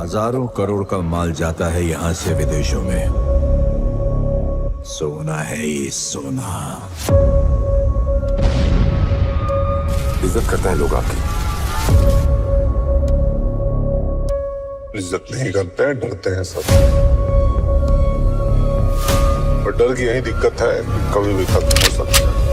हजारों करोड़ का माल जाता है यहाँ से विदेशों में। सोना है ये सोना। इज्जत करते हैं लोग आपकी, इज्जत नहीं करते हैं, डरते हैं सब। और डर की यही दिक्कत है कि कभी भी खत्म हो सकता है।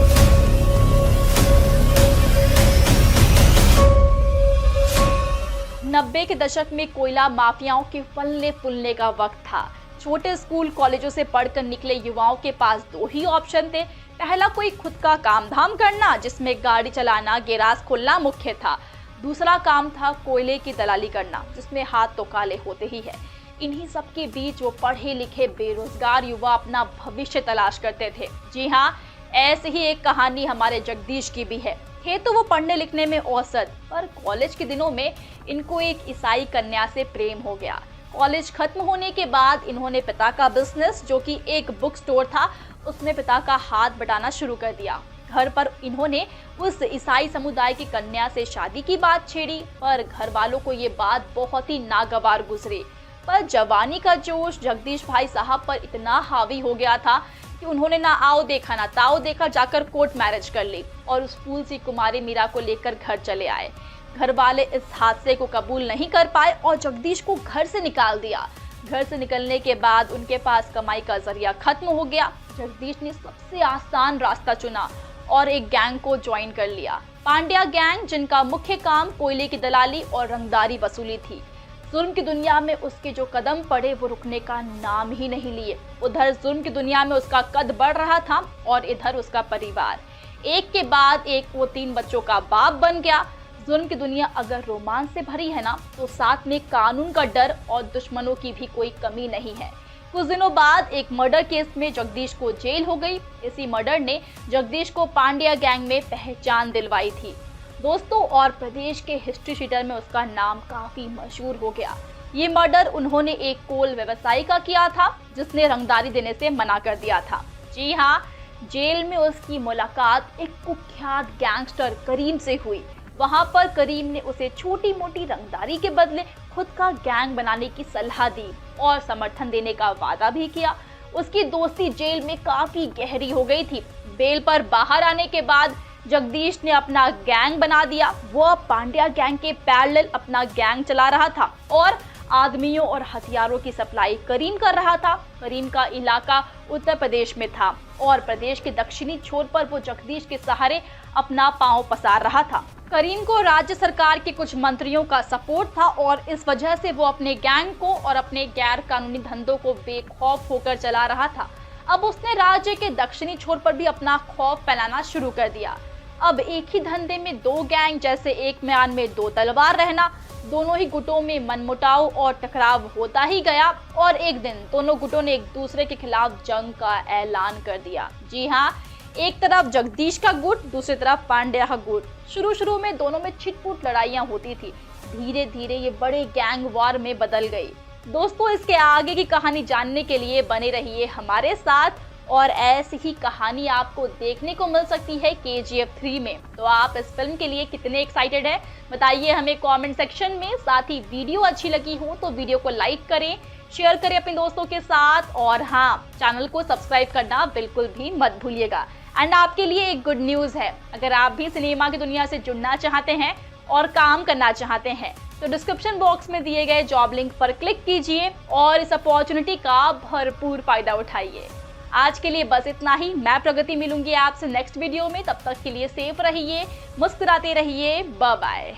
90 के दशक में कोयला माफियाओं के फलने फूलने का वक्त था। छोटे स्कूल कॉलेजों से पढ़कर निकले युवाओं के पास दो ही ऑप्शन थे। पहला कोई खुद का काम धाम करना, जिसमें गाड़ी चलाना, गैराज खोलना मुख्य था। दूसरा काम था कोयले की दलाली करना, जिसमें हाथ तो काले होते ही है। इन्हीं सब के बीच वो पढ़े लिखे बेरोजगार युवा अपना भविष्य तलाश करते थे। जी हाँ, ऐसी ही एक कहानी हमारे जगदीश की भी है। थे तो वो पढ़ने लिखने में औसत, पर कॉलेज के दिनों में इनको एक ईसाई कन्या से प्रेम हो गया। कॉलेज खत्म होने के बाद इन्होंने पिता का बिजनेस, जो कि एक बुक स्टोर था, उसमें पिता का हाथ बटाना शुरू कर दिया। घर पर इन्होंने उस ईसाई समुदाय की कन्या से शादी की बात छेड़ी, पर घर वालों को ये बात बहुत ही नागवार गुजरी। पर जवानी का जोश जगदीश भाई साहब पर इतना हावी हो गया था कि उन्होंने ना आओ देखा ना ताओ देखा, जाकर कोर्ट मैरिज कर ली और उस फूल सी कुमारी मीरा को लेकर घर चले आए। घर वाले इस हादसे को कबूल नहीं कर पाए और जगदीश को घर से निकाल दिया। घर से निकलने के बाद उनके पास कमाई का जरिया खत्म हो गया। जगदीश ने सबसे आसान रास्ता चुना और एक गैंग को ज्वाइन कर लिया, पांड्या गैंग, जिनका मुख्य काम कोयले की दलाली और रंगदारी वसूली थी। जुल्म की दुनिया में उसके जो कदम पड़े वो रुकने का नाम ही नहीं लिए। उधर जुल्म की दुनिया में उसका कद बढ़ रहा था और इधर उसका परिवार एक के बाद एक वो 3 बच्चों का बाप बन गया। जुल्म की दुनिया अगर रोमांस से भरी है ना, तो साथ में कानून का डर और दुश्मनों की भी कोई कमी नहीं है। कुछ दिनों बाद एक मर्डर केस में जगदीश को जेल हो गई। इसी मर्डर ने जगदीश को पांड्या गैंग में पहचान दिलवाई थी दोस्तों, और प्रदेश के हिस्ट्री शीटर में उसका नाम काफी मशहूर हो गया। ये मर्डर उन्होंने एक कोल व्यवसायी का किया था, जिसने रंगदारी देने से मना कर दिया था। जी हाँ, जेल में उसकी मुलाकात एक कुख्यात गैंगस्टर करीम से हुई। वहां पर करीम ने उसे छोटी मोटी रंगदारी के बदले खुद का गैंग बनाने की सलाह दी और समर्थन देने का वादा भी किया। उसकी दोस्ती जेल में काफी गहरी हो गई थी। बेल पर बाहर आने के बाद जगदीश ने अपना गैंग बना दिया। वो अब पांड्या गैंग के पैरेलल अपना गैंग चला रहा था और आदमियों और हथियारों की सप्लाई करीम कर रहा था। करीम का इलाका उत्तर प्रदेश में था और प्रदेश के दक्षिणी छोर पर वो जगदीश के सहारे अपना पांव पसार रहा था। करीम को राज्य सरकार के कुछ मंत्रियों का सपोर्ट था और इस वजह से वो अपने गैंग को और अपने गैर कानूनी धंधों को बेखौफ होकर चला रहा था। अब उसने राज्य के दक्षिणी छोर पर भी अपना खौफ फैलाना शुरू कर दिया। अब एक ही धंधे में 2 गैंग, जैसे एक म्यान में 2 तलवार रहना। दोनों ही गुटों में मनमुटाव और टकराव होता ही गया और एक दिन दोनों गुटों ने एक दूसरे के खिलाफ जंग का ऐलान कर दिया। जी हाँ, एक तरफ जगदीश का गुट, दूसरी तरफ पांड्या का गुट। शुरू में दोनों में छिटपुट लड़ाइयाँ होती थी। धीरे धीरे ये बड़े गैंग वॉर में बदल गई। दोस्तों, इसके आगे की कहानी जानने के लिए बने रहिए हमारे साथ और ऐसी ही कहानी आपको देखने को मिल सकती है KGF 3 में। तो आप इस फिल्म के लिए कितने एक्साइटेड हैं, बताइए हमें कमेंट सेक्शन में। साथ ही वीडियो अच्छी लगी हो तो वीडियो को लाइक करें, शेयर करें अपने दोस्तों के साथ और हाँ, चैनल को सब्सक्राइब करना बिल्कुल भी मत भूलिएगा। एंड आपके लिए एक गुड न्यूज़ है, अगर आप भी सिनेमा की दुनिया से जुड़ना चाहते हैं और काम करना चाहते हैं तो डिस्क्रिप्शन बॉक्स में दिए गए जॉब लिंक पर क्लिक कीजिए और इस अपॉर्चुनिटी का भरपूर फायदा उठाइए। आज के लिए बस इतना ही। मैं प्रगति मिलूंगी आपसे नेक्स्ट वीडियो में। तब तक के लिए सेफ रहिए, मुस्कुराते रहिए। Bye bye.